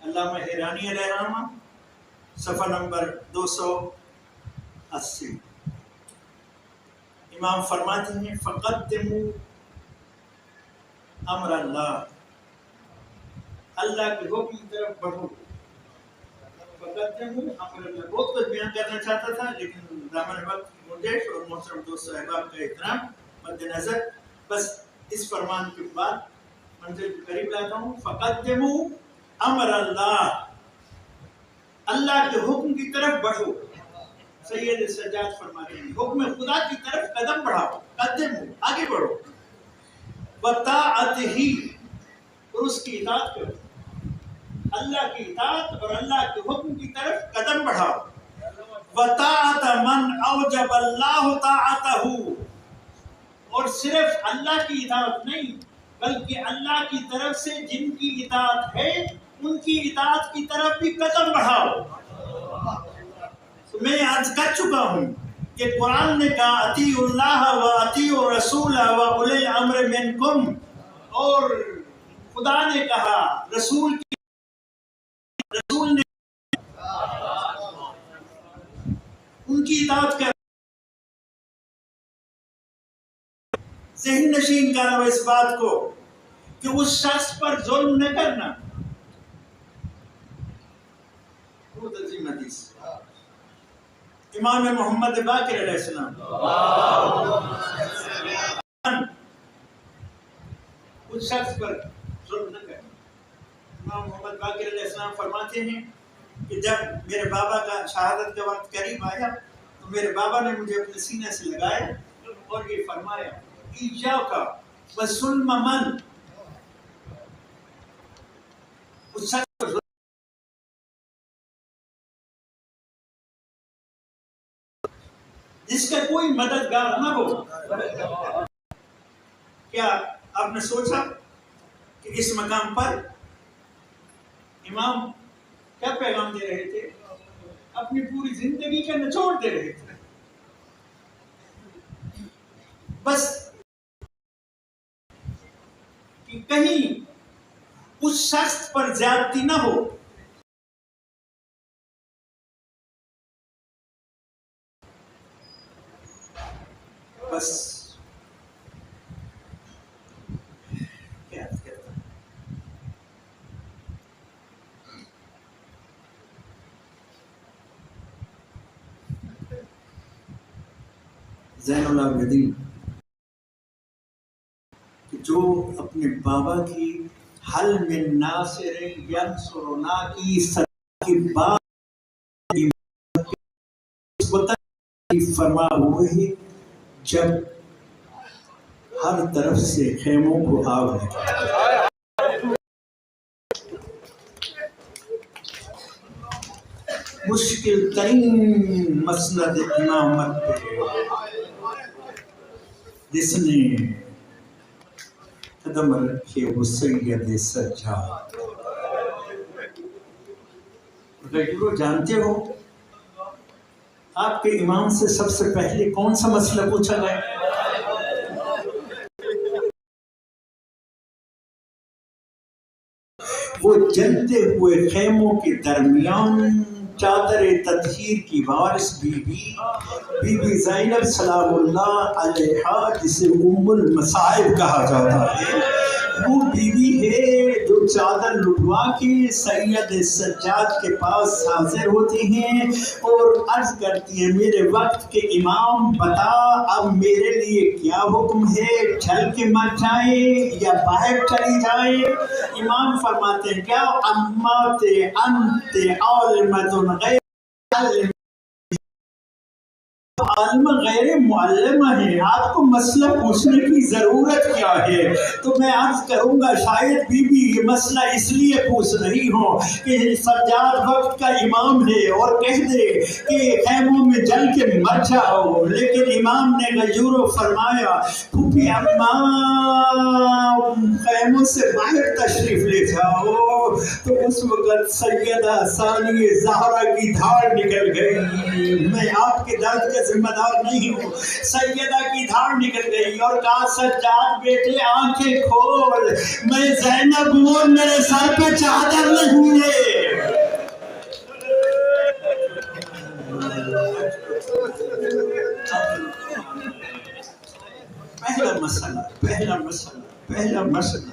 علامہ حیرانی علیہ الرحمہ، صفحہ نمبر 280. امام فرماتے ہیں فقدموا امر اللہ، اللہ کے حکم کی طرف بڑھو. فقدموا امر اللہ، بہت کچھ بیان کرنا چاہتا تھا لیکن دامن وقت کی گنجائش اور محترم دوست احباب کا احترام مد نظر بس اس فرمان کے بعد منزل کے قریب لاتا ہوں. فقدموا امر اللہ، اللہ کے حکم کی طرف بڑھو. سید سجاد فرماتے ہیں حکم خدا کی طرف قدم بڑھاؤ، قدموا آگے بڑھو. وطاعتہ، اور اس کی اطاعت کرو، اللہ کی اطاعت اور اللہ کے حکم کی طرف قدم بڑھاؤ. وطاعت من اوجب اللہ طاعتہ، اور صرف اللہ کی اطاعت نہیں بلکہ اللہ کی طرف سے جن کی اطاعت ہے ان کی اطاعت کی طرف بھی قدم بڑھاؤ. تو میں عرض کر چکا ہوں کہ قرآن نے کہا اطیعوا اللہ و اطیعوا الرسول و اولی الامر منکم، اور خدا نے کہا رسول نے ان کی اطاعت کر. ذہن نشین کرو اس بات کو کہ اس شخص پر ظلم نہ کرنا. بہت عظیم حدیث امام محمد باقر علیہ السلام اس شخص پر ظلم نہ کرنا. امام محمد باقر علیہ السلام فرماتے ہیں کہ جب میرے بابا کا شہادت کا وقت قریب آیا تو میرے بابا نے مجھے اپنے سینے سے لگایا اور یہ فرمایا ایاک وظلم من، اس شخص پر جس کا کوئی مددگار نہ ہو. کیا آپ نے سوچا کہ اس مقام پر امام کیا پیغام دے رہے تھے؟ اپنی پوری زندگی کا نچوڑ دے رہے تھے. بس کہ کہیں اس شخص پر زیادتی نہ ہو. بس کیا زین العابدین جو اپنے بابا کی حل من ناصر ینصرنا کی صدا کی بات فرما ہوئے جب ہر طرف سے خیموں کو آگ لگی. مشکل ترین مسند امامت پہ جس نے قدم رکھے وہ سید سجاد. غیور جانتے ہو آپ کے امام سے سب سے پہلے کون سا مسئلہ پوچھا گیا؟ وہ جلتے ہوئے خیموں کے درمیان چادر تطہیر کی وارث بی بی زینب سلام اللہ علیہا جسے ام المصائب کہا جاتا ہے، وہ بیوی ہے جو چادر لٹوا کے سید سجاد کے پاس حاضر ہوتی ہیں اور عرض کرتی ہیں میرے وقت کے امام بتا اب میرے لیے کیا حکم ہے، چل کے مر جائیں یا باہر چلی جائیں؟ امام فرماتے ہیں کیا امات انت عالمۃ غیر عالم غیر معلمہ ہے، آپ کو مسئلہ پوچھنے کی ضرورت کیا ہے؟ تو میں عرض کروں گا شاید بی بی یہ مسئلہ اس لیے پوچھ رہی ہوں کہ سجاد وقت کا امام ہے اور کہہ دے کہ خیموں میں جل کے مر جاؤ، لیکن امام نے غیور فرمایا پھوپھی اماں خیموں سے باہر تشریف لے جاؤ. تو اس وقت سیدہ ثانیہ زہرا کی دھاڑ نکل گئی. میں آپ کے درد کا ذمہ دار نہیں ہوں، سیدہ کی دھاڑ نکل گئی اور کہا سجاد بیٹے آنکھیں کھول، میں زینب ہوں اور میرے سر پہ چادر نہیں ہے. پہلا مسئلہ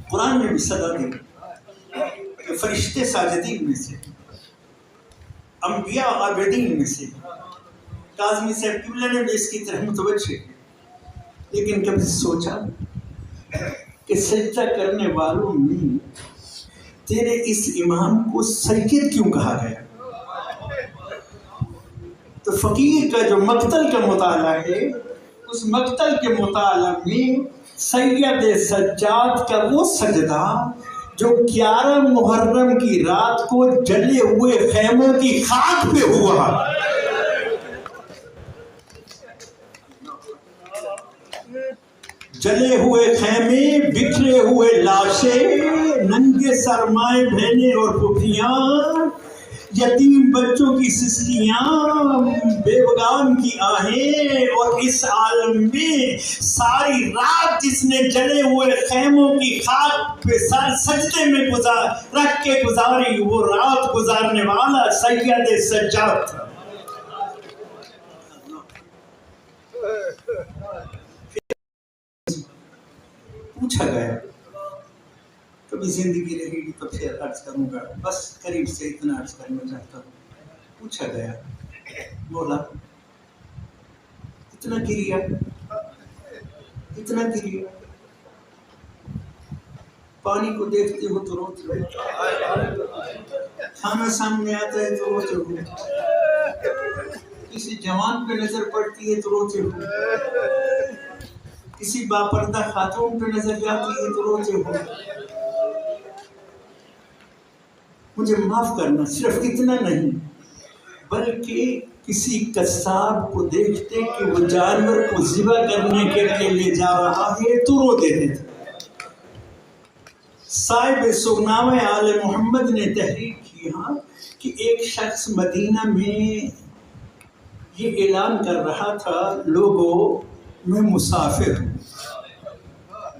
قرآن میں بھی صدا دی کہ فرشتے ساجدین میں سے، انبیاء عابدین میں سے. کاظمی صاحب قبلہ نے بھی اس کی طرح متوجہ، لیکن کبھی سوچا کہ سجدہ کرنے والوں میں تیرے اس امام کو سید کیوں کہا گیا؟ تو فقیر کا جو مقتل کا مطالعہ ہے، اس مقتل کے مطالعہ میں سید سجاد کا وہ سجدہ جو 11 محرم کی رات کو جلے ہوئے خیموں کی خاک پہ ہوا، جلے ہوئے خیمے، بکھرے ہوئے لاشیں، ننگے سرمائے بہنیں اور پھوپھیاں، یتیم بچوں کی سسکیاں، بیوگان کی آہیں، اور اس عالم میں ساری رات جس نے جلے ہوئے خیموں کی خاک پہ سر سجدے میں رکھ کے گزاری، وہ رات گزارنے والا سید سجاد تھا. پوچھا گیا، کبھی زندگی رہے گی تو پھر عرض کروں گا، بس قریب سے اتنا عرض کرنا چاہتا ہوں. پوچھا گیا مولا اتنا گریا، پانی کو دیکھتے ہو تو روتے ہو، کھانا سامنے آتا ہے تو روتے ہو، کسی جوان پہ نظر پڑتی ہے تو روتے ہو، کسی باپردہ خاتون پہ نظر جاتی ہے تو روتے ہو. مجھے معاف کرنا، صرف اتنا نہیں بلکہ کسی قصاب کو دیکھتے کہ وہ جانور کو ذبح کرنے کے لیے لے جا رہا ہے تو رو دیتے تھے. صاحب سغناوہ آل محمد نے تحریر کیا کہ ایک شخص مدینہ میں یہ اعلان کر رہا تھا لوگوں میں مسافر ہوں،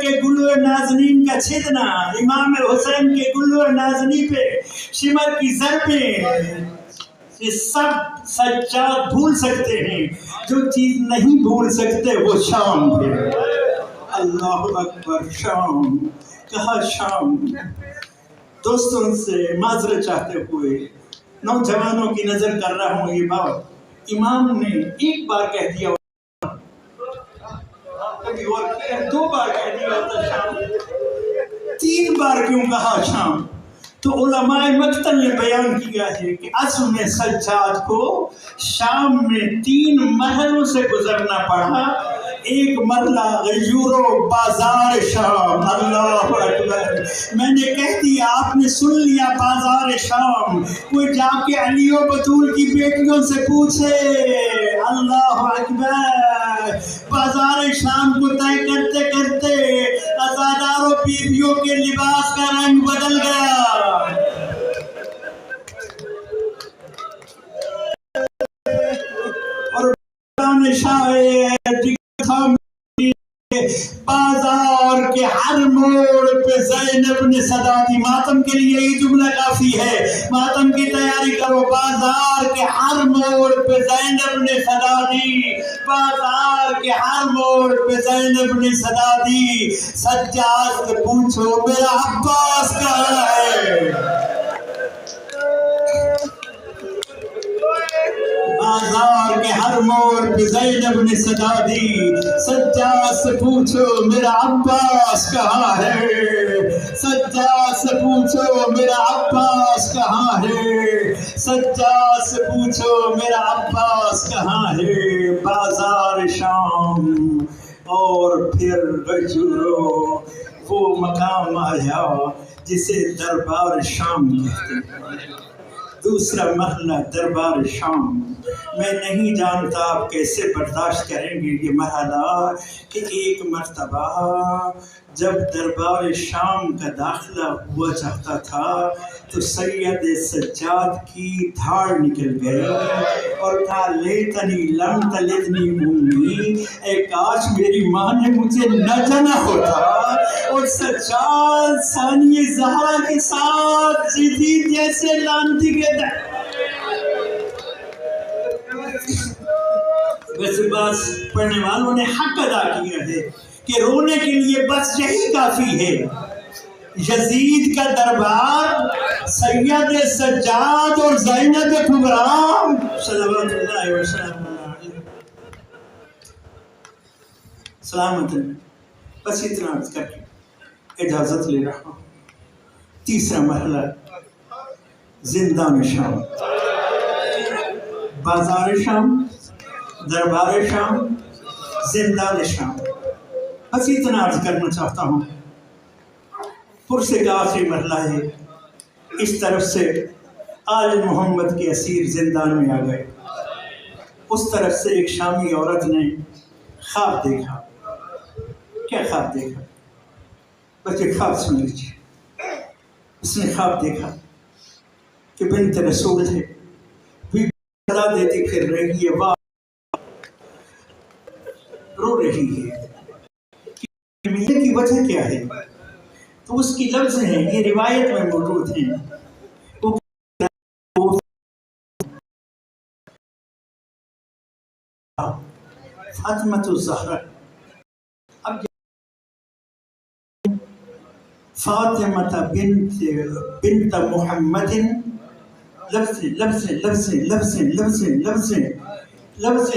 کے گلو نازنین کا چھدنا، امام حسین کے گلو نازنی پہ شمر کی ضربیں، یہ سب سجاد بھول سکتے ہیں، جو چیز نہیں بھول سکتے وہ شام ہے۔ اللہ اکبر، شام، کہا شام۔ دوستوں سے معذرت چاہتے ہوئے نوجوانوں کی نظر کر رہا ہوں، یہ بات امام نے ایک بار کہہ دیا، کبھی اور دو بار کہہ دیا ہوتا شام، تین بار کیوں کہا شام؟ تو علماء مقتل نے بیان کیا ہے کہ اصل میں سجاد کو شام میں 3 مرحلوں سے گزرنا پڑا۔ ایک مرحلہ غیورو بازار شام، اللہ اکبر، میں نے کہہ دیا، آپ نے سن لیا بازار شام، کوئی جا کے علی و بطول کی بیٹیوں سے پوچھے، اللہ اکبر، بازار شام کو طے کرتے کرتے عزادار و بیویوں کے لباس کا رنگ بدل گیا۔ اور بازار کے ہر موڑ پہ زینب نے صدا دی۔ ماتم کے لیے یہ جملہ کافی ہے، ماتم کی تیاری کرو۔ بازار کے ہر موڑ پہ زینب نے صدا دی، بازار کے ہر موڑ پہ زینب نے صدا دی، سجاد سے پوچھو میرا عباس کہاں ہے؟ بازار کے ہر موڑ پہ زینب نے صدا دی، سجاد سے پوچھو میرا عباس کہاں ہے؟ سجاد سے پوچھو میرا عباس کہاں ہے؟ سجاد سے پوچھو میرا عباس کہاں ہے؟ بازار شام اور پھر غیورو، وہ مقام آیا جسے دربار شام کہتے ہیں۔ دوسرا مرحلہ دربار شام، میں نہیں جانتا آپ کیسے برداشت کریں گے یہ مرحلہ کہ ایک مرتبہ جب دربار شام کا داخلہ ہوا چاہتا تھا تو سید سجاد کی دھاڑ نکل گئی اور کہا لیتنی لم تلدنی امی، اے کاش میری ماں نے مجھے نہ جنا ہوتا۔ اور سجاد ثانی زہرا کے ساتھ جدید جیسے لانتی کے ویسے بات پڑھنے والوں نے حق ادا کیا ہے کہ رونے کے لیے بس یہی کافی ہے۔ یزید کا دربار سید سجاد اور زینب کبریٰ صلوات اللہ وسلم علیہ سلامت، بس اتنا عرض کر کے اجازت لے رہا ہوں۔ تیسرا مرحلہ زندان شام، بازار شام، دربار شام، زندان شام، بس اتنا عرض کرنا چاہتا ہوں۔ پرسے کا آخری مرحلہ ہے، اس طرف سے آل محمد کے اسیر زندان میں آ گئے، اس طرف سے ایک شامی عورت نے خواب دیکھا۔ کیا خواب دیکھا؟ بچے خواب سن لیجیے۔ اس نے خواب دیکھا کہ بنت رسول ہے، بلا دیتی پھر رہی ہے، واہ رو رہی ہے، میرے کی وجہ کیا ہے؟ تو اس کی لفظ ہیں، یہ روایت میں موجود ہیں، فاطمہ الزہرا، اب فاطمہ بنت محمد، لفظ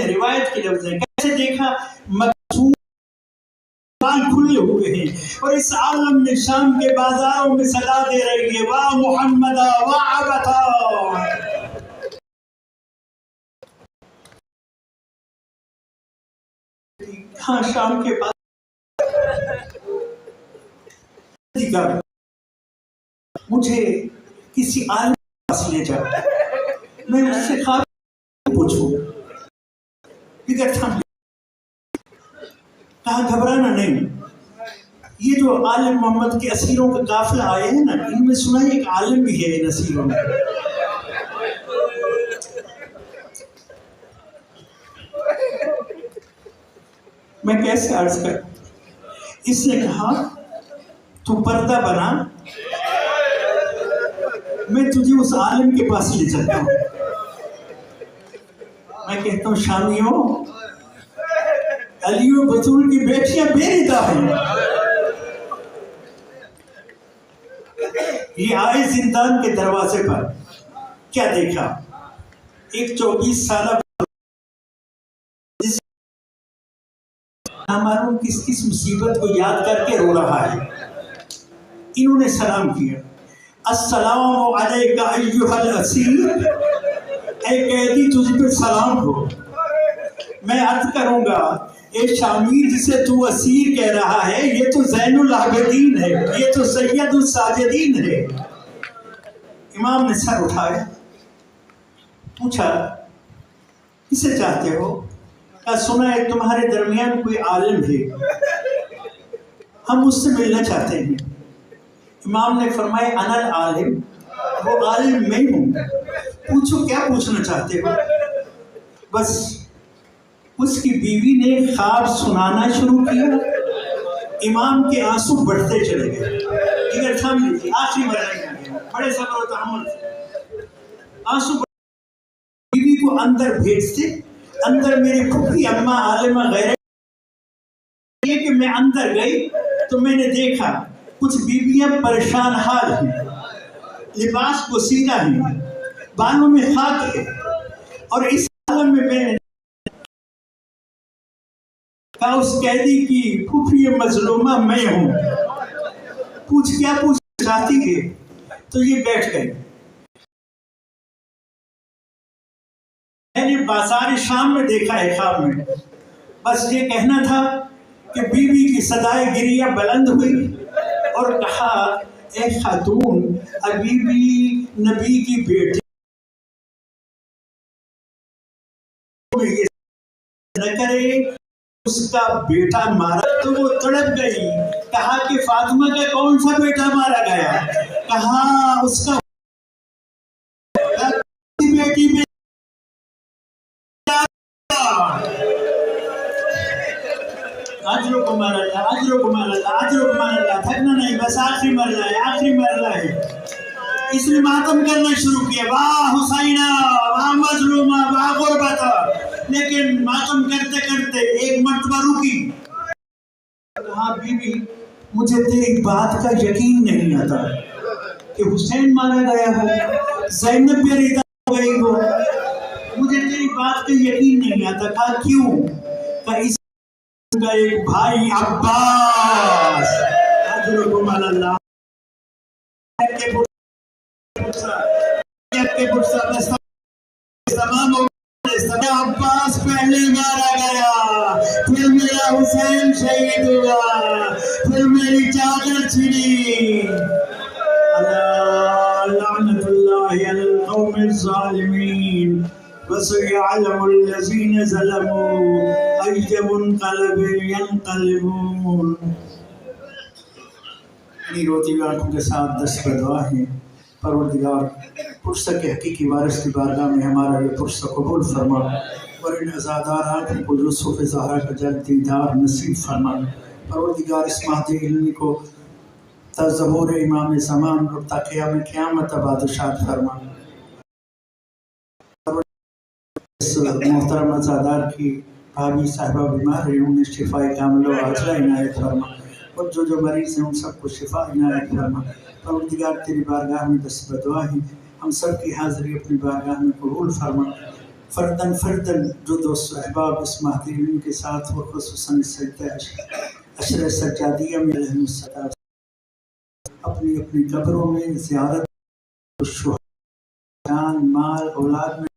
روایت کی لفظ کیسے دیکھا؟ مقصود کھلے ہوئے ہیں اور اس عالم میں شام کے بازاروں میں صدا دے رہی ہے، واہ محمد واہ ابتا۔ ہاں شام کے بعد مجھے کسی عالم کے پاس لے جا، میں اس سے خواب پوچھوں، ادھر تھام کہا گھبرانا نہیں، یہ جو عالم محمد کے اسیروں کا قافلہ آئے ہیں نا، ان میں سنا ہے ایک عالم بھی ہے ان اسیروں میں۔ میں کیسے عرض کروں؟ اس نے کہا تو پردہ بنا، میں تجھے اس عالم کے پاس لے چلتا ہوں۔ میں کہتا ہوں شامیوں، علی و بطول کی بیٹیاں بے ردا ہیں، یہ آئے زندان کے دروازے پر، کیا دیکھا؟ ایک 24 سالہ معلوم کس کس مصیبت کو یاد کر کے رو رہا ہے۔ انہوں نے سلام کیا، السلام علیک ایھا الاسیر، اے قیدی تجھ پہ سلام ہو۔ میں عرض کروں گا اے شامی جسے تو اسیر کہہ رہا ہے، یہ تو زین العابدین ہے، یہ تو سید الساجدین ہے۔ امام نے سر اٹھایا، پوچھا کسے چاہتے ہو؟ کہا سنا ہے تمہارے درمیان کوئی عالم ہے، ہم اس سے ملنا چاہتے ہیں۔ امام نے فرمایا انا العالم، وہ عالم میں ہوں، پوچھو کیا پوچھنا چاہتے ہو؟ بس اس کی بیوی نے خواب سنانا شروع کیا، امام کے آنسو بڑھتے چلے گئے۔ اگر تھام لیجیے، آخری مرحلہ بڑے صبر و تحمل سے آنسو بیوی کو اندر بھیجتے، اندر میری پھوپھی اماں عالمہ غیرہ، یہ کہ میں اندر گئی تو میں نے دیکھا کچھ بیویاں پریشان حال ہیں، لباس گسیدہ ہیں، بالوں میں خاک ہے، اور اس عالم میں میں نے کہا اس قیدی کی پھوپھی مظلومہ میں ہوں، پوچھ کیا پوچھنا چاہتی ہے؟ تو یہ بیٹھ گئی۔ میں نے بازار شام میں دیکھا ہے خواب میں، بس یہ کہنا تھا کہ بیوی کی صدائے گریہ بلند ہوئی اور کہا اے خاتون، ابھی بھی نبی کی بیٹی میں یہ نہ کرے اس کا بیٹا مارا۔ تو وہ تڑپ گئی، کہا کہ فاطمہ کا کون سا بیٹا مارا گیا؟ کہا اس کا بیٹی میں اجر و کمال اللہ، اجر و کمال اللہ، اجر و کمال اللہ، تھکنا نہیں، بس آخری مرحلہ ہے، آخری مرحلہ ہے۔ اس نے ماتم کرنا شروع کیا، واہ حسینہ، واہ مظلومہ، واہ غربتہ، لیکن ماتم کرتے کرتے ایک مرتبہ رکی، کہا بی بی مجھے تیری بات کا یقین نہیں آتا کہ حسین مارا گیا ہو، زینب بھی ریدہ ہو گئی ہو، مجھے تیری بات کا یقین نہیں آتا۔ کہا کیوں؟ کہا اس کا ایک بھائی عباس، اجرکم اللہ، عباس پہلے مارا گیا، پھر میرا حسین شہید ہوا، پھر میری چادر چھنی۔ لعنت اللہ علی القوم الظالمین، وسيعلم الذين ظلموا أي منقلب ينقلبون۔ اپنی روتی ہوئی آنکھوں کے ساتھ دست بدعا ہیں، پروردگار پرسہ کے حقیقی وارث کی بارگاہ میں ہمارا یہ پرسہ قبول فرما، اور ان عزادار آنکھوں کو یوسف زہرا کا جلد دیدار نصیب فرما۔ پروردگار اس مہدی علمی کو تا ظہور امام زمان اور تا قیام قیامت آباد و شاد فرما۔ اس محترم عزادار کی بھابھی صاحبہ بیمار ہیں، انہیں شفاء کاملہ و عاجلہ عنایت فرما، اور جو مریض ہیں ان سب کو شفا عنایت فرما۔ پروردگار تیری بارگاہ میں دست بدعا ہیں، ہم سب کی حاضری اپنی بارگاہ میں قبول فرما۔ فردن فردن جو دوست و احباب اس مہدی علمی کے ساتھ و خصوصاً سجدہ عشر سجادیہ میں علیہم السلام اپنی اپنی قبروں میں زیارت جان مال اولاد میں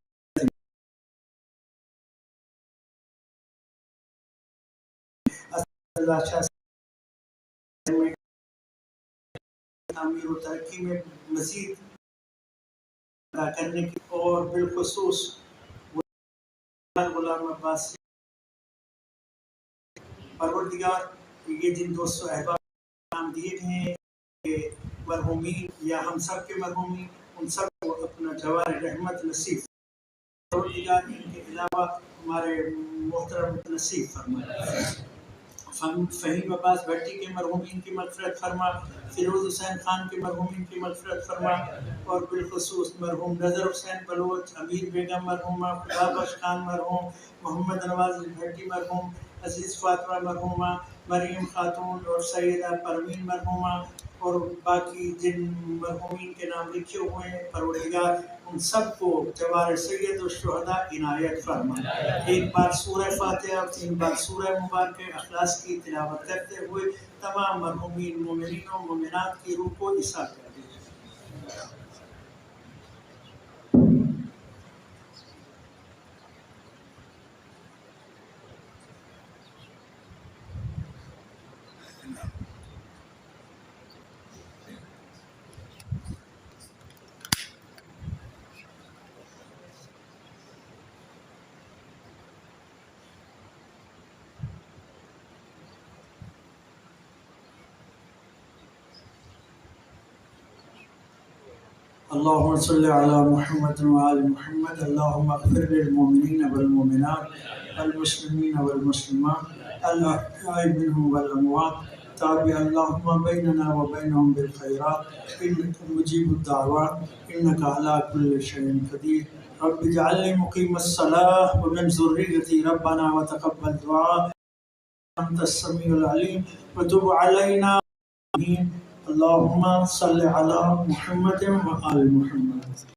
اللہ شاہ تعمیر و ترقی میں مزید کرنے کی، اور بالخصوص غلام عباس پروردگار یہ جن دوست و احباب نام دیے گئے ہیں کہ مرحومین یا ہم سب کے مرحومین، ان سب کو اپنا جوار رحمت نصیب، پروردگار ان کے علاوہ ہمارے محترم نصیب فرمائے۔ فہیم عباس بھٹی کے مرحومین کی مغفرت فرما، فیروز حسین خان کے مرحومین کی مغفرت فرما، اور بالخصوص مرحوم نظر حسین بلوچ، امیر بیگم مرحومہ، خدا بخش خان مرحوم، محمد نواز بھٹی مرحوم، عزیز فاطمہ مرحومہ، مریم خاتون اور سیدہ پروین مرحومہ، اور باقی جن مرحومین کے نام لکھے ہوئے ہیں پروردگار ان سب کو جوار سید الشہداء عنایت فرما۔ ایک بار سورہ فاتحہ اور 3 بار سورہ مبارکہ اخلاص کی تلاوت کرتے ہوئے تمام مرحومین مومنین و مومنات کی روح کو عیسیٰ کر دیجیے۔ اللهم صل على محمد وآل محمد، اللهم اغفر للمؤمنين والمؤمنات والمسلمين والمسلمات الأحياء منهم والأموات، تابع اللهم بيننا وبينهم بالخيرات إنك مجيب الدعوات إنك على كل شيء قدير. رب اجعلني مقيم الصلاة ومن ذريتي ربنا وتقبل دعاء أنت السميع العليم وتب علينا. اللهم صل على محمد وآل محمد.